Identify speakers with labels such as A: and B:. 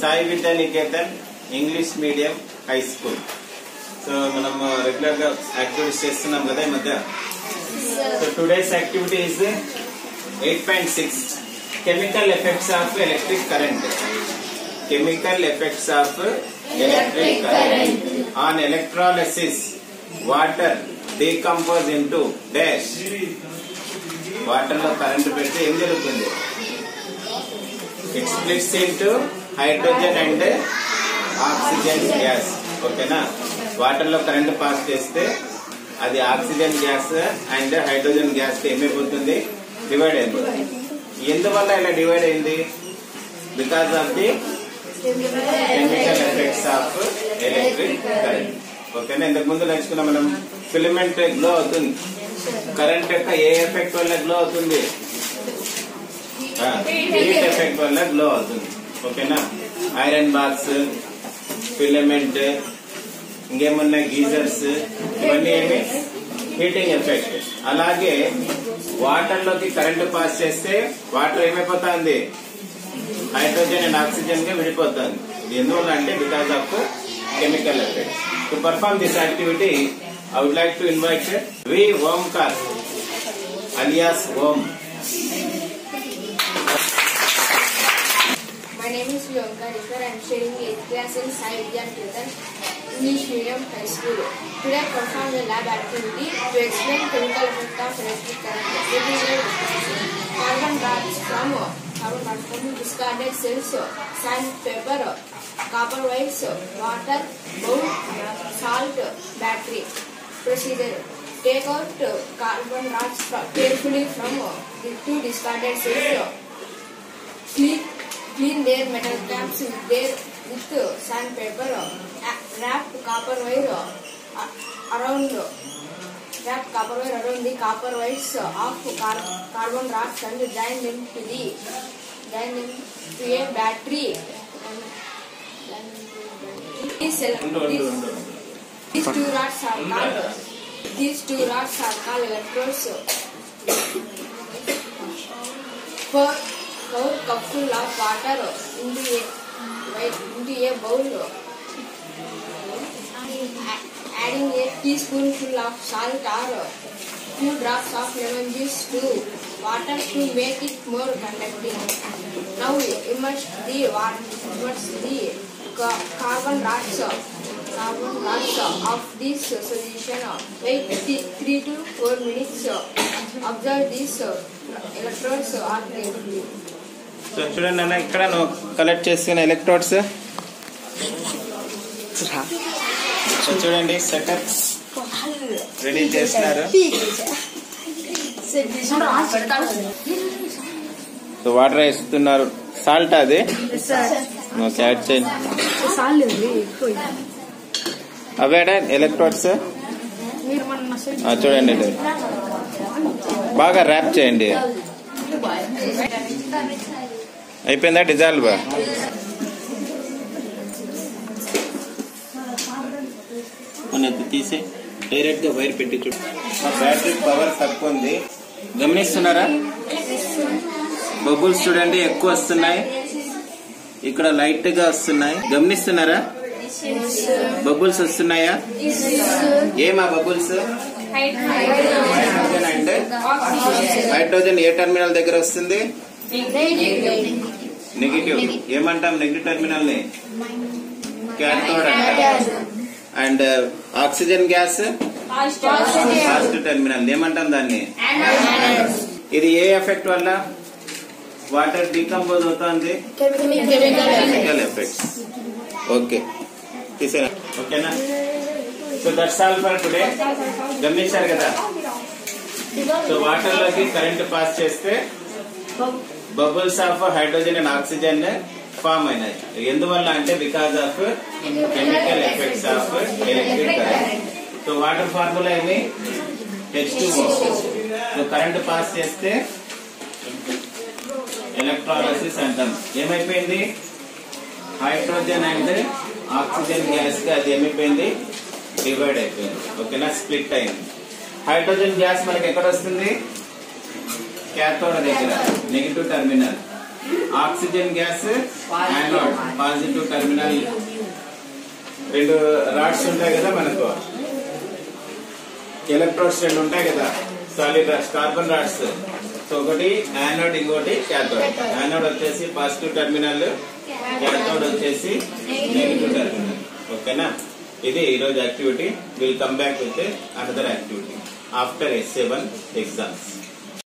A: Sai Vidyaniketan English Medium High School. So, we regular activities chestunam kada ee madhya. So today's activity is 8.6 chemical effects of electric current. Chemical effects of electric current on electrolysis. Water decompose into dash. Water lo current pedithe em jarugutundi? It splits into hydrogen and oxygen gas. Okay na? Water lo current pass cheste అది oxygen gas and hydrogen gas కి ఏమైపోతుంది, divide అయిపోతుంది. ఎందువల్ల ఇలా divide అయింది? Because of the chemical effects of electric current. ఓకేనా? ఇంతకు ముందు నేర్చుకున్నాం మనం. ఫిలమెంట్ గ్లో అవుతుంది. కరెంట్ యొక్క ఏ ఎఫెక్ట్ వల్ల గ్లో అవుతుంది? హీట్ ఎఫెక్ట్ వల్ల గ్లో అవుతుంది. ఓకేనా? ఐరన్ బాక్స్, ఫిలమెంట్, ఇంకేమున్నాయి, గీజర్స్, ఇవన్నీ ఏమి హీటింగ్ ఎఫెక్ట్. అలాగే వాటర్ లోకి కరెంట్ పాస్ చేస్తే వాటర్ ఏమైపోతుంది? హైడ్రోజన్ అండ్ ఆక్సిజన్ గా విడిపోతుంది. ఎందువల్ల అంటే because of chemical effect. To perform this activity I would like to invite V Omkar alias Om.
B: My name is Vyomkar. I am studying 8th class in Sai Vidyaniketan English Medium High School. Today I performed a lab activity to explain chemical effect of electric current. Carbon rods from discarded cells, sandpaper, copper wires, water, bowl, salt, battery. Procedure: take out carbon rods carefully from the two discarded cells. Clean their metal caps with sandpaper. Wrap copper wire around the copper wires of carbon rods and join them to a battery. These two rods are called electrodes. Pour a cup full of water into a bowl, adding a teaspoonful of salt or few drops of lemon juice to water to make it more conducting. Now immerse the carbon rods of this solution. Wait 3 to 4 minutes. Observe these electrodes are clearly.
A: So చూడండి అన్న, ఇక్కడ నువ్వు collect చేసుకున్న electrodes. So చూడండి, setup ready చేస్తున్నారు. So water వేస్తున్నారు. Salt అది okay, add చేయండి. అవేడా ఎలక్ట్రోడ్స్ చూడండి, బాగా ర్యాప్ చేయండి. అయిపోయిందా డిజాల్వ్? తీసి డైరెక్ట్ గా వైర్ పెట్టి చూడు. బ్యాటరీ పవర్ తక్కువ ఉంది, గమనిస్తున్నారా? బబుల్స్ చూడండి ఎక్కువ వస్తున్నాయి, ఇక్కడ లైట్ గా వస్తున్నాయి. గమనిస్తున్నారా? బబుల్స్ వస్తున్నాయా? ఏమా బబుల్స్? హైడ్రోజన్ అండ్ హైడ్రోజన్ ఏ టెర్మినల్ దగ్గర వస్తుంది? నెగిటివ్. ఏమంటాం నెగిటివ్ టెర్మినల్ ని? క్యాథోడ్ అంటాం. And oxygen gas positive terminal ఏమంటాం దాన్ని? ఇది ఏ ఎఫెక్ట్ వల్ల వాటర్ డీకంపోజ్ అవుతుంది? Chemical effects. ఓకే, తీసేనా? ఓకేనా? So that's all for today. గమనించారు కదా? సో వాటర్ లోకి కరెంట్ పాస్ చేస్తే bubbles of hydrogen and oxygen form అయినాయి. ఎందువల్ల అంటే because of chemical effects of electric current. So water formula ఏమి? H2O. సో కరెంట్ పాస్ చేస్తే ఎలక్ట్రాలసిస్ అంటాం. ఏమైపోయింది? హైడ్రోజన్ అండ్ ఆక్సిజన్ గ్యాస్ కి అది ఏమైపోయింది? డివైడ్ అయిపోయింది. ఓకేనా? స్ప్లిట్ అయింది. హైడ్రోజన్ గ్యాస్ మనకి ఎక్కడ వస్తుంది? క్యాథోడ్ దగ్గర, negative terminal. Oxygen gas anode positive terminal. రెండు రాడ్స్ ఉంటాయి కదా మనకు, ఎలక్ట్రోడ్స్ రెండు ఉంటాయి కదా, solid rods, carbon rods. So ఒకటి యానోడ్, ఇంకోటి క్యాథోడ్. యానోడ్ వచ్చేసి పాజిటివ్ టెర్మినల్, క్యాథోడ్ వచ్చేసి నెగిటివ్ టెర్మినల్. ఓకేనా? ఇది ఈరోజు activity. Will come back with another activity after S7 exams.